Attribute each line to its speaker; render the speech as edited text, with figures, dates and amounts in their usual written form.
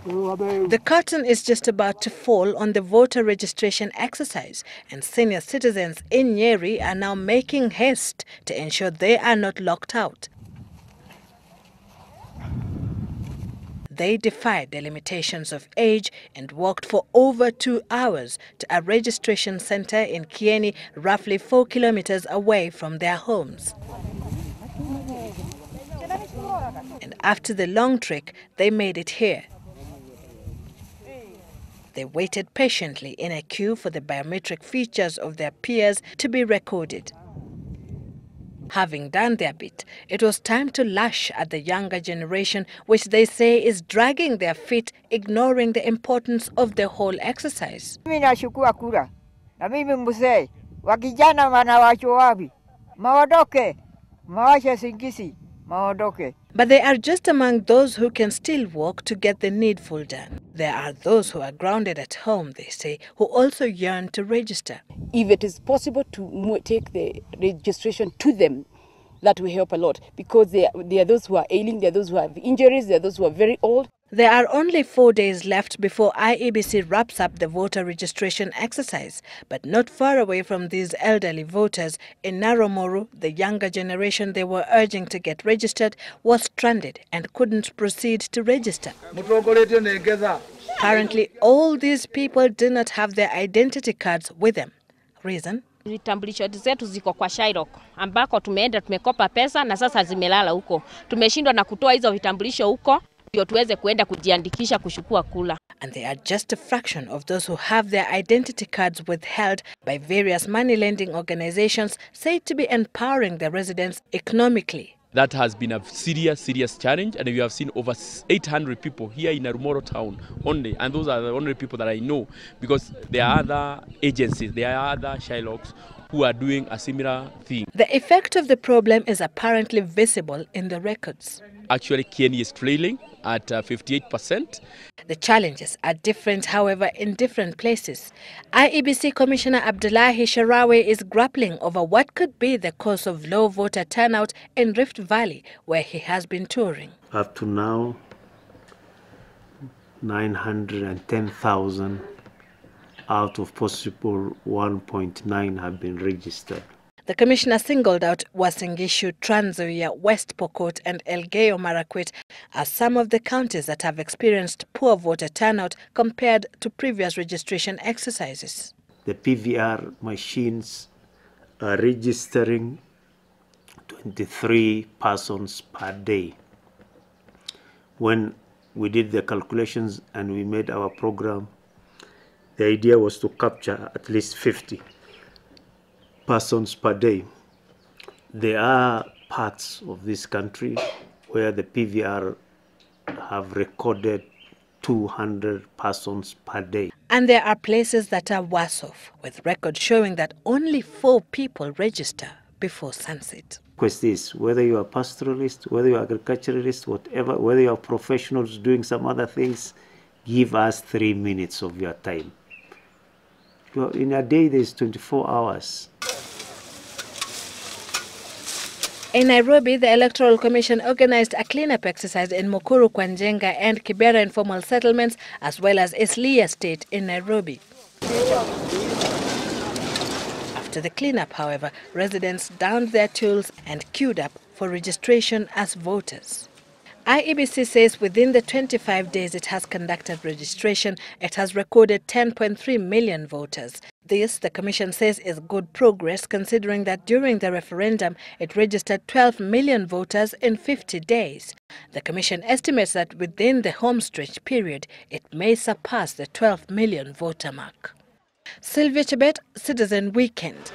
Speaker 1: The curtain is just about to fall on the voter registration exercise, and senior citizens in Nyeri are now making haste to ensure they are not locked out. They defied the limitations of age and walked for over 2 hours to a registration center in Kieni, roughly 4 kilometers away from their homes. And after the long trek, they made it here. They waited patiently in a queue for the biometric features of their peers to be recorded. Having done their bit, it was time to lash at the younger generation, which they say is dragging their feet, ignoring the importance of the whole exercise.
Speaker 2: Mimi nashukua kura. Na mimi mzee, wakijana wanawachwa wapi? Maondoke. Mawasha singisi. Maondoke.
Speaker 1: But they are just among those who can still walk to get the needful done. There are those who are grounded at home, they say, who also yearn to register.
Speaker 3: If it is possible to take the registration to them, that will help a lot, because they are those who are ailing, they are those who have injuries, they are those who are very old.
Speaker 1: There are only 4 days left before IEBC wraps up the voter registration exercise, but not far away from these elderly voters, in Naromoru, the younger generation they were urging to get registered was stranded and couldn't proceed to register. Currently, all these people do not have their identity cards with them. Reason?
Speaker 4: Vitambulisho zetu ziko kwa Shairok ambako tumeenda tumekopa pesa na sasa zimelala huko. Tumeshindwa na kutoa hizo vitambulisho huko ndio tuweze kuenda kujiandikisha kuchukua kula.
Speaker 1: And they are just a fraction of those who have their identity cards withheld by various money lending organizations said to be empowering the residents economically.
Speaker 5: That has been a serious challenge, and we have seen over 800 people here in Narumoro town only, and those are the only people that I know, because there are other agencies, there are other Shylocks who are doing a similar thing.
Speaker 1: The effect of the problem is apparently visible in the records.
Speaker 5: Actually, Kieni is trailing at 58%.
Speaker 1: The challenges are different, however, in different places. IEBC Commissioner Abdullahi Sharawi is grappling over what could be the cause of low voter turnout in Rift Valley, where he has been touring.
Speaker 6: Up to now, 910,000 out of possible 1.9 have been registered.
Speaker 1: The commissioner singled out Uasin Gishu, Trans Nzoia, West Pokot and Elgeyo Marakwet as some of the counties that have experienced poor voter turnout compared to previous registration exercises.
Speaker 6: The PVR machines are registering 23 persons per day. When we did the calculations and we made our program, the idea was to capture at least 50 persons per day. There are parts of this country where the PVR have recorded 200 persons per day.
Speaker 1: And there are places that are worse off, with records showing that only 4 people register before sunset.
Speaker 6: Question is, whether you are pastoralist, whether you are agriculturalist, whatever, whether you are professionals doing some other things, give us 3 minutes of your time. In a day, there's 24 hours.
Speaker 1: In Nairobi, the Electoral Commission organized a cleanup exercise in Mukuru, Kwanjenga and Kibera informal settlements, as well as Eastleigh Estate in Nairobi. After the cleanup, however, residents donned their tools and queued up for registration as voters. IEBC says within the 25 days it has conducted registration, it has recorded 10.3 million voters. This, the Commission says, is good progress considering that during the referendum it registered 12 million voters in 50 days. The Commission estimates that within the homestretch period it may surpass the 12 million voter mark. Sylvia Chebet, Citizen Weekend.